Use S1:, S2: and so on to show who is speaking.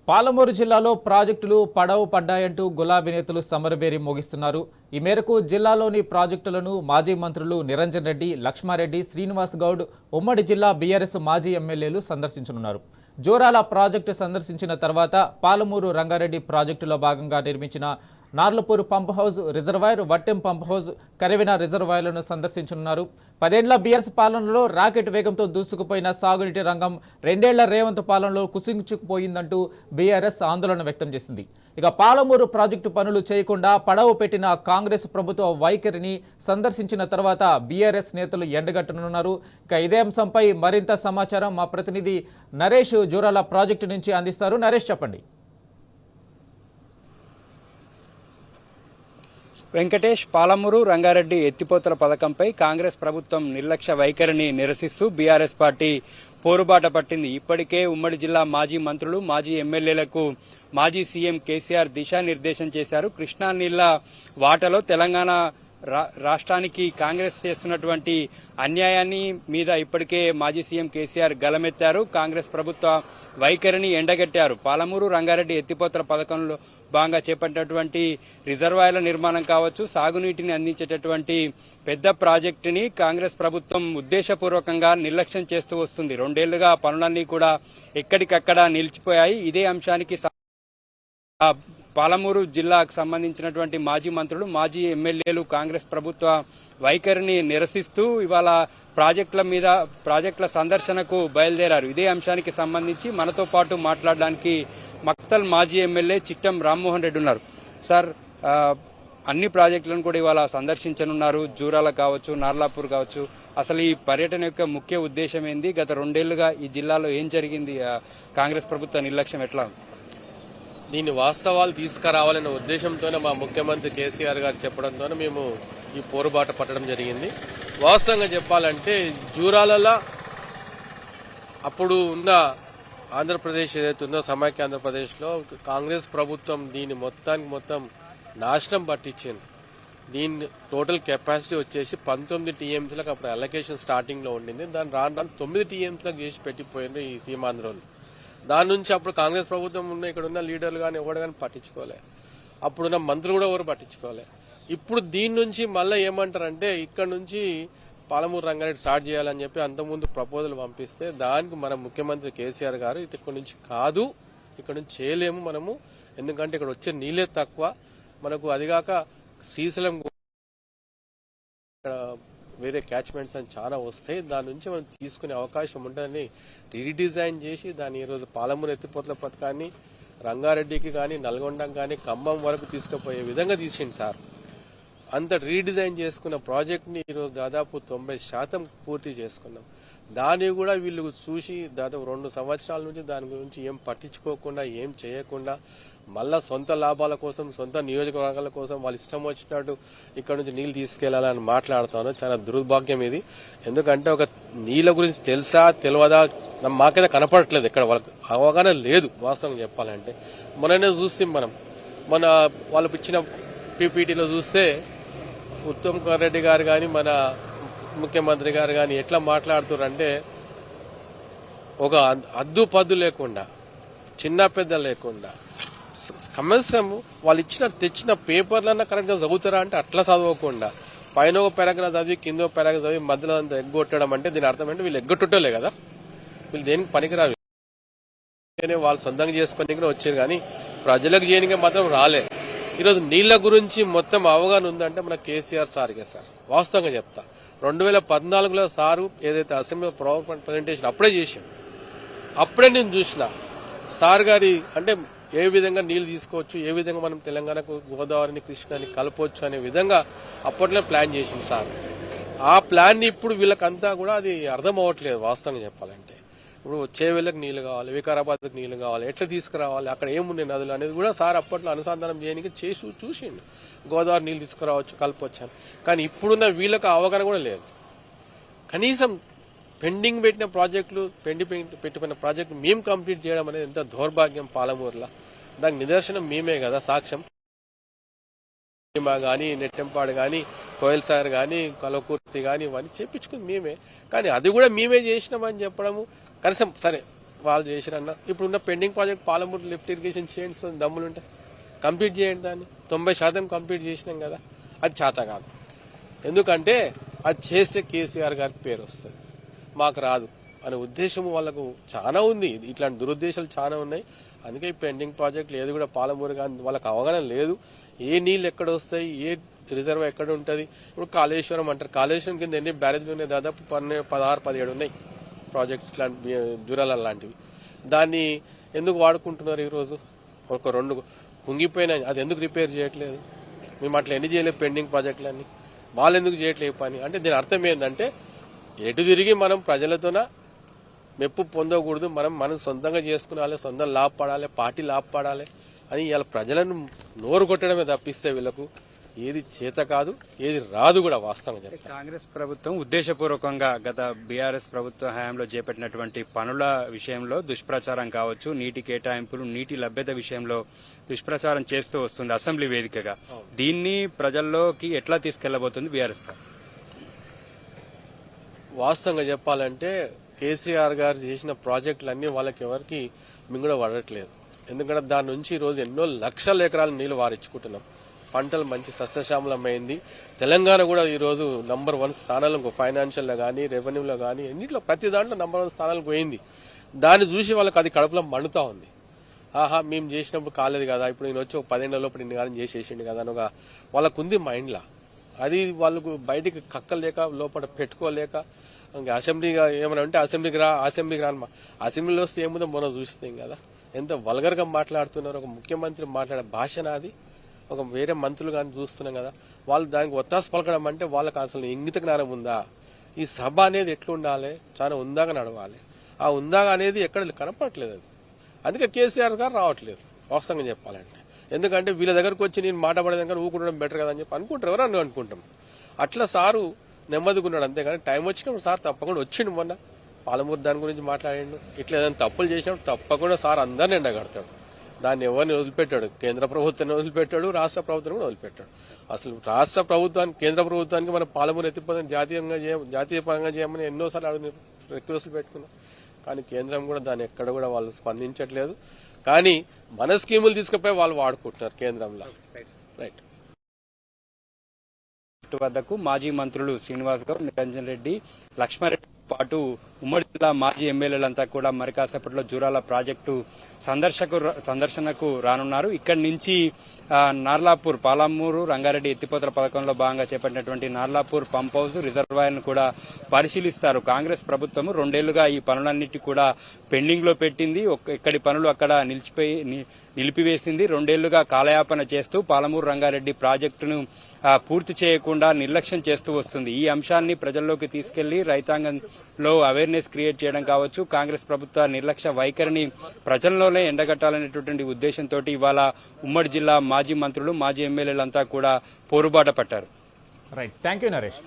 S1: పాలమూరు జిల్లాలో ప్రాజెక్టులు పడవు పడ్డాయంటూ గులాబీ నేతలు సమరబేరి మోగిస్తున్నారు. ఈ మేరకు జిల్లాలోని ప్రాజెక్టులను మాజీ మంత్రులు నిరంజన్ రెడ్డి, లక్ష్మారెడ్డి, శ్రీనివాస్ గౌడ్, ఉమ్మడి జిల్లా బీఆర్ఎస్ మాజీ ఎమ్మెల్యేలు సందర్శించనున్నారు. జోరాల ప్రాజెక్టు సందర్శించిన తర్వాత పాలమూరు రంగారెడ్డి ప్రాజెక్టులో భాగంగా నిర్మించిన Narlapur pump house reservoir, Vattem pump house, Karivena రిజర్వాయర్లను సందర్శించనున్నారు. 10 ఏళ్ల బీఆర్ఎస్ పాలనలో రాకెట్ వేగంతో దూసుకుపోయిన సాగునీటి రంగం 2 ఏళ్ల రేవంత్ పాలనలో కుసించుకుపోయిందంటూ బీఆర్ఎస్ ఆందోళన వ్యక్తం చేసింది. ఇక పాలమూరు ప్రాజెక్టు పనులు చేయకుండా పడవ పెట్టిన కాంగ్రెస్ ప్రభుత్వ వైఖరిని సందర్శించిన తర్వాత బీఆర్ఎస్ నేతలు ఎండగట్టనున్నారు. ఇక ఇదే అంశంపై మరింత సమాచారం మా ప్రతినిధి నరేష్ జోరాల ప్రాజెక్టు నుంచి అందిస్తారు. నరేష్, చెప్పండి.
S2: వెంకటేష్, పాలమూరు రంగారెడ్డి ఎత్తిపోతల పథకంపై కాంగ్రెస్ ప్రభుత్వం నిర్లక్ష్య వైఖరిని నిరసిస్తూ బీఆర్ఎస్ పార్టీ పోరుబాట పట్టింది. ఇప్పటికే ఉమ్మడి జిల్లా మాజీ మంత్రులు, మాజీ ఎమ్మెల్యేలకు మాజీ సీఎం కేసీఆర్ దిశానిర్దేశం చేశారు. కృష్ణా నీళ్ల వాటలో తెలంగాణ రాష్ట్రానికి కాంగ్రెస్ చేస్తున్నటువంటి అన్యాయాన్ని మీద ఇప్పటికే మాజీ సీఎం కేసీఆర్ గలమెత్తారు. కాంగ్రెస్ ప్రభుత్వ వైఖరిని ఎండగట్టారు. పాలమూరు రంగారెడ్డి ఎత్తిపోతల పథకంలో భాగంగా చేపట్టినటువంటి రిజర్వాయర్ల నిర్మాణం కావచ్చు, సాగునీటిని అందించేటటువంటి పెద్ద ప్రాజెక్టుని కాంగ్రెస్ ప్రభుత్వం ఉద్దేశపూర్వకంగా నిర్లక్ష్యం చేస్తూ వస్తుంది. 2 ఏళ్లుగా పనులన్నీ కూడా ఎక్కడికక్కడ నిలిచిపోయాయి. ఇదే అంశానికి పాలమూరు జిల్లాకు సంబంధించినటువంటి మాజీ మంత్రులు, మాజీ ఎమ్మెల్యేలు కాంగ్రెస్ ప్రభుత్వ వైఖరిని నిరసిస్తూ ఇవాళ ప్రాజెక్టుల సందర్శనకు బయలుదేరారు. ఇదే అంశానికి సంబంధించి మనతో పాటు మాట్లాడడానికి మక్తల్ మాజీ ఎమ్మెల్యే చిట్టం రామ్మోహన్ రెడ్డి ఉన్నారు. సార్, అన్ని ప్రాజెక్టులను కూడా ఇవాళ సందర్శించనున్నారు. జూరాల కావచ్చు, నార్లాపూర్ కావచ్చు. అసలు ఈ పర్యటన యొక్క ముఖ్య ఉద్దేశం ఏంది? గత 2 ఏళ్లుగా ఈ జిల్లాలో ఏం జరిగింది? కాంగ్రెస్ ప్రభుత్వ నిర్లక్ష్యం ఎట్లా?
S3: దీన్ని వాస్తవాలు తీసుకురావాలనే ఉద్దేశంతోనే మా ముఖ్యమంత్రి కేసీఆర్ గారు చెప్పడంతోనే మేము ఈ పోరుబాట పట్టడం జరిగింది. వాస్తవంగా చెప్పాలంటే జూరాలలో అప్పుడు ఉన్న ఆంధ్రప్రదేశ్ ఏదైతే ఉందో సమైక్య ఆంధ్రప్రదేశ్లో కాంగ్రెస్ ప్రభుత్వం దీన్ని మొత్తం నాశనం పట్టించింది. దీని టోటల్ కెపాసిటీ వచ్చేసి 19 టీఎంసీలకు అప్పుడు అలొకేషన్ స్టార్టింగ్ లో ఉండింది. దాన్ని రాను 9 టీఎంసీలకు చేసి పెట్టిపోయింది ఈ సీమాంధ్రోలు. దాని నుంచి అప్పుడు కాంగ్రెస్ ప్రభుత్వం ఉన్న ఇక్కడ ఉన్న లీడర్లు కానీ ఎవరు కానీ పట్టించుకోలే, అప్పుడున్న మంత్రులు కూడా ఎవరు పట్టించుకోలే. ఇప్పుడు దీని నుంచి మళ్ళీ ఏమంటారంటే ఇక్కడ నుంచి పాలమూరు రంగారెడ్డి స్టార్ట్ చేయాలని చెప్పి అంతకుముందు ప్రపోజల్ పంపిస్తే దానికి మన ముఖ్యమంత్రి కేసీఆర్ గారు ఇక్కడ నుంచి కాదు, ఇక్కడ నుంచి చేయలేము మనము, ఎందుకంటే ఇక్కడ వచ్చే నీళ్ళే తక్కువ మనకు, అదిగాక శ్రీశైలం వేరే క్యాచ్మెంట్స్ అని చాలా వస్తాయి, దాని నుంచి మనం తీసుకునే అవకాశం ఉంటుందని రీడిజైన్ చేసి దాన్ని ఈరోజు పాలమూరు ఎత్తిపోతల పథకాన్ని రంగారెడ్డికి కానీ, నల్గొండకి కానీ, ఖమ్మం వరకు తీసుకుపోయే విధంగా తీసింది సార్. అంత రీడిజైన్ చేసుకున్న ప్రాజెక్ట్ని ఈరోజు దాదాపు 90% పూర్తి చేసుకున్నాం. దాన్ని కూడా వీళ్ళు చూసి దాదాపు 2 సంవత్సరాల నుంచి దాని గురించి ఏం పట్టించుకోకుండా, ఏం చేయకుండా మళ్ళా సొంత లాభాల కోసం, సొంత నియోజకవర్గాల కోసం వాళ్ళు ఇష్టం వచ్చినట్టు ఇక్కడ నుంచి నీళ్లు తీసుకెళ్లాలని మాట్లాడుతాను. చాలా దుర్భాగ్యం ఇది. ఎందుకంటే ఒక నీళ్ల గురించి తెలుసా తెలియదా మాకైతే కనపడట్లేదు, ఇక్కడ వాళ్ళకి అవగాహన లేదు వాస్తవం చెప్పాలంటే. మొన్ననే చూస్తే మన వాళ్ళు ఇచ్చిన పీపీటీలో చూస్తే ఉత్తమ్ కుమార్ రెడ్డి గారు కానీ, మన ముఖ్యమంత్రి గారు కానీ ఎట్లా మాట్లాడుతున్నారంటే ఒక అద్దు లేకుండా, చిన్న పెద్ద లేకుండా, కనీసం వాళ్ళు తెచ్చిన పేపర్లన్నా కరెక్ట్ గా చదువుతారా అంటే అట్లా చదవకుండా పైన ఒక పారాగ్రాఫ్ చదివి కింద ఒక పారాగ్రాఫ్ చదివి మధ్యలో అంతా ఎగ్గొట్టడం అంటే దీని అర్థం అంటే వీళ్ళు ఎగ్గొట్టుటలే కదా, వీళ్ళు దేనికి పనికిరాదు. వాళ్ళు సొంతంగా చేసుకుని వచ్చారు కానీ ప్రజలకు చేయడానికి మాత్రం రాలే. ఈరోజు నీళ్ల గురించి మొత్తం అవగాహన ఉందంటే మన కేసీఆర్ సార్కే సార్. వాస్తవంగా చెప్తా, 2014లో సారు ఏదైతే అసెంబ్లీ పవర్ పాయింట్ ప్రజెంటేషన్ అప్పుడే చేశాం, అప్పుడే నేను చూసిన సార్ గారి అంటే ఏ విధంగా నీళ్లు తీసుకోవచ్చు, ఏ విధంగా మనం తెలంగాణకు గోదావరిని, కృష్ణాని కలపవచ్చు అనే విధంగా అప్పట్లో ప్లాన్ చేసింది సార్. ఆ ప్లాన్ ని ఇప్పుడు వీళ్ళకంతా కూడా అది అర్థం అవ్వట్లేదు వాస్తవంగా చెప్పాలంటే. ఇప్పుడు చేవెళ్ళకి నీళ్లు కావాలి, వికారాబాద్కి నీళ్లు కావాలి, ఎట్లా తీసుకురావాలి, అక్కడ ఏమున్నాయి నదులు అనేది కూడా సార్ అప్పట్లో అనుసంధానం చేయడానికి చూసిండు. గోదావరి నీళ్లు తీసుకురావచ్చు, కలపవచ్చు అని. కానీ ఇప్పుడున్న వీళ్ళకి అవగాహన కూడా లేదు. కనీసం పెండింగ్ పెట్టిన ప్రాజెక్టులు, పెట్టిపోయిన ప్రాజెక్టు మేము కంప్లీట్ చేయడం అనేది ఎంత దౌర్భాగ్యం పాలమూరులో. దానికి నిదర్శనం మేమే కదా, సాక్ష్యం. గానీ, నెట్టెంపాడు గానీ, కోయల్ సాగర్ గానీ, కలవకుర్తి గానీ ఇవన్నీ చేపించుకుంది మేమే. కానీ అది కూడా మేమే చేసినామని చెప్పడము కనీసం సరే వాళ్ళు చేసిరన్న ఇప్పుడున్న pending project Palamuru lift irrigation చేయండి, దమ్ములు ఉంటాయి కంప్లీట్ చేయండి. దాన్ని 90% కంప్లీట్ చేసినాం కదా, అది చేత కాదు. ఎందుకంటే అది చేస్తే కేసీఆర్ గారికి పేరు వస్తుంది, మాకు రాదు అనే ఉద్దేశం వాళ్ళకు చాలా ఉంది. ఇట్లాంటి దురుద్దేశాలు చాలా ఉన్నాయి. అందుకే ఈ పెండింగ్ ప్రాజెక్టులు ఏది కూడా పాలమూరు కానీ వాళ్ళకి అవగాహన లేదు. ఏ నీళ్ళు ఎక్కడ వస్తాయి, ఏ రిజర్వ్ ఎక్కడ ఉంటుంది. ఇప్పుడు కాళేశ్వరం అంటారు, కాళేశ్వరం కింద ఎన్ని బ్యారేజ్లు ఉన్నాయి, దాదాపు 16-17 ఉన్నాయి ప్రాజెక్ట్స్, ఇట్లాంటి జురాల లాంటివి. దాన్ని ఎందుకు వాడుకుంటున్నారు ఈరోజు? ఒక 2 కుంగిపోయినాయి, అది ఎందుకు రిపేర్ చేయట్లేదు? మేము అట్లా ఎన్ని చేయలేదు పెండింగ్ ప్రాజెక్టులన్నీ, వాళ్ళు ఎందుకు చేయట్లేదు పని అంటే దీని అర్థం ఏంటంటే ఎటు తిరిగి మనం ప్రజలతోన మెప్పు పొందకూడదు, మనం సొంతంగా చేసుకునాలి, సొంతం లాభపడాలి, పార్టీ లాభపడాలి అని ఇలా ప్రజలను నోరు కొట్టడమే తప్పిస్తే వీళ్ళకు ఏది చేత కాదు, ఏది రాదు కూడా. వాస్తవంగా చెప్తాను,
S2: కాంగ్రెస్ ప్రభుత్వం ఉద్దేశపూర్వకంగా గత బీఆర్ఎస్ ప్రభుత్వ హయాంలో చేపట్టినటువంటి పనుల విషయంలో దుష్ప్రచారం కావచ్చు, నీటి కేటాయింపులు, నీటి లభ్యత విషయంలో దుష్ప్రచారం చేస్తూ వస్తుంది అసెంబ్లీ వేదికగా. దీన్ని ప్రజల్లోకి ఎట్లా తీసుకెళ్లబోతుంది బీఆర్ఎస్?
S3: వాస్తవంగా చెప్పాలంటే కేసీఆర్ గారు చేసిన ప్రాజెక్టులన్నీ వాళ్ళకి ఎవరికి మింగుడ పడట్లేదు. ఎందుకంటే దాని నుంచి ఈరోజు ఎన్నో లక్షల ఎకరాల నీళ్లు వారించుకుంటున్నాం, పంటలు మంచి సస్యశ్యామలమైంది. తెలంగాణ కూడా ఈరోజు నంబర్ 1 స్థానాలకు ఫైనాన్షియల్లో కానీ, రెవెన్యూలో కానీ, ఎన్నిట్లో ప్రతి దాంట్లో నంబర్ 1 స్థానాలకు పోయింది. దాన్ని చూసి వాళ్ళకి అది కడుపులో మండుతా ఉంది. ఆహా మేము చేసినప్పుడు కాలేదు కదా, ఇప్పుడు నేను వచ్చి ఒక 10 ఏళ్ల లోపల ఇన్ని కానీ చేసేసిండు కదా అని ఒక వాళ్ళకు ఉంది మైండ్లో. అది వాళ్ళకు బయటికి కక్కలేక లోపల పెట్టుకోలేక ఇంకా అసెంబ్లీగా ఏమైనా ఉంటే అసెంబ్లీకి రానమా, అసెంబ్లీలో వస్తే ఏముందో మొన్న చూస్తాం కదా, ఎంత వల్గర్గా మాట్లాడుతున్నారు. ఒక ముఖ్యమంత్రి మాట్లాడే భాష నాది, ఒక వేరే మంత్రులు కానీ చూస్తున్నాం కదా, వాళ్ళు దానికి ఒత్తాసు పలకడం అంటే వాళ్ళకి అసలు ఇంగిత జ్ఞానం ఉందా? ఈ సభ అనేది ఎట్లుండాలి, చాలా ఉందాగా నడవాలి. ఆ ఉందాగా అనేది ఎక్కడ కనపడట్లేదు. అది అందుకే కేసీఆర్ గారు రావట్లేదు వాస్తవంగా చెప్పాలంటే. ఎందుకంటే వీళ్ళ దగ్గరకు వచ్చి నేను మాట పడేదాకా ఊకుండడం బెటర్ కదా అని చెప్పి అనుకుంటారు, ఎవరన్నా అనుకుంటాం. అట్లా సారు నెమ్మదిగున్నాడు, అంతేగాని టైం వచ్చినప్పుడు సార్ తప్పకుండా వచ్చిండు. మొన్న పాలమూరు దాని గురించి మాట్లాడిండు. ఇట్లా ఏదైనా తప్పులు చేసినప్పుడు తప్పకుండా సార్ అందరిని ఎండగడతాడు. దాన్ని ఎవరిని వదిలిపెట్టాడు, కేంద్ర ప్రభుత్వాన్ని వదిలిపెట్టాడు, రాష్ట్ర ప్రభుత్వం కూడా వదిలిపెట్టాడు. అసలు రాష్ట్ర ప్రభుత్వానికి, కేంద్ర ప్రభుత్వానికి మన పాలమూరు ఎత్తిపోతాం జాతీయ పరంగా చేయమని ఎన్నోసార్లు అడిగిన రిక్వెస్ట్లు పెట్టుకున్నాం. కానీ కేంద్రం కూడా దాన్ని ఎక్కడ కూడా వాళ్ళు స్పందించట్లేదు. కానీ మన స్కీములు తీసుకుపోయి వాళ్ళు వాడుకుంటున్నారు కేంద్రంలో. రైట్.
S2: వద్దకు మాజీ మంత్రులు శ్రీనివాస్ గౌడ్, నిరంజన్ రెడ్డి, లక్ష్మారెడ్డి పాటు ఉమ్మడి జిల్లా మాజీ ఎమ్మెల్యేలంతా కూడా మరి కాసేపట్లో జూరాల ప్రాజెక్టు సందర్శనకు రానున్నారు. ఇక్కడి నుంచి నార్లాపూర్, పాలమూరు రంగారెడ్డి ఎత్తిపోతల పథకంలో భాగంగా చేపట్టినటువంటి నార్లాపూర్ పంప్ హౌస్ రిజర్వాయర్ను కూడా పరిశీలిస్తారు. కాంగ్రెస్ ప్రభుత్వం 2 ఏళ్లుగా ఈ పనులన్నిటి కూడా పెండింగ్ లో పెట్టింది. ఎక్కడి పనులు అక్కడ నిలిపివేసింది. 2 ఏళ్లుగా కాలయాపన చేస్తూ పాలమూరు రంగారెడ్డి ప్రాజెక్టును పూర్తి చేయకుండా నిర్లక్ష్యం చేస్తూ వస్తుంది. ఈ అంశాన్ని ప్రజల్లోకి తీసుకెళ్లి రైతాంగంలో అవేర్నెస్ క్రియేట్ చేయడం కావచ్చు, కాంగ్రెస్ ప్రభుత్వ నిర్లక్ష్య వైఖరిని ప్రజల్లోనే ఎండగట్టాలనేటువంటి ఉద్దేశంతో ఇవాళ ఉమ్మడి జిల్లా మాజీ మంత్రులు, మాజీ ఎమ్మెల్యేలంతా కూడా పోరుబాట పట్టారు.
S1: Right, thank you Naresh.